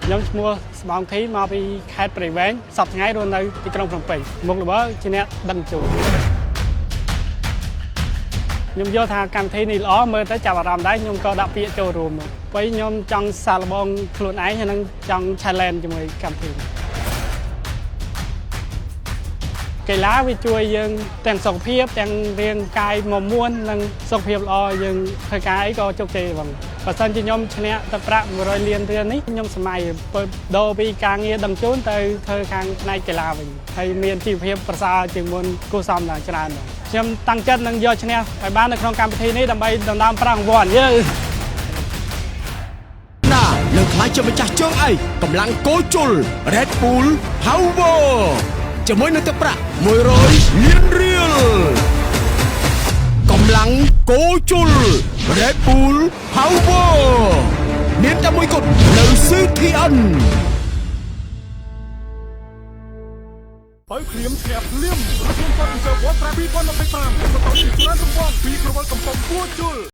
ខ្ញុំឈ្មោះស្បោងធីមកពីខេត្តព្រៃវែងសប្តាហ៍ថ្ងៃរស់នៅទីក្រុងភ្នំពេញមុខល្បើជាអ្នកដឹងជូនខ្ញុំយល់ថាកម្មវិធីនេះល្អមើលទៅចាប់អារម្មណ៍ដែរខ្ញុំក៏ដាក់ពាក្យចូលរួមពេលខ្ញុំចង់សាកល្បងខ្លួនឯងហើយនឹងចង់ challenge ជាមួយកម្មវិធីកីឡាវាជួយយើងទាំងសុខភាពទាំងរាងកាយមាំមួននិងសុខភាពល្អយើងធ្វើការអីក៏ជោគជ័យបងបើសិនជាខ្ញុំឈ្នះទឹកប្រាក់100លានរៀលនេះខ្ញុំសម័យដូរពីការងារដឹងជូនទៅធ្វើខាងផ្នែកកីឡាវិញហើយមានជីវភាពប្រសើរជាងមុនគួរសមដល់ច្រើនខ្ញុំតាំងចិត្តនឹងយកឈ្នះឲ្យបាននៅក្នុងកម្មវិធីនេះដើម្បីដណ្ដើមប្រាក់រង្វាន់យើណានឹងខ្លាចជាម្ចាស់ជើងអីកម្លាំងគោជុល Red Bull Power ជាមួយនឹងទឹកប្រាក់100លានរៀលកម្លាំងគោជុល Red Bull Power មានតែមួយគត់នៅ CTN បើក្លៀមស្ញាប់ក្លៀមរកខ្ញុំគាត់ពីសវត្តប្រាពី2025សម្រាប់ពីច្រើនសម្បត្តិពីក្រវល់កំប៉ុងគួជុល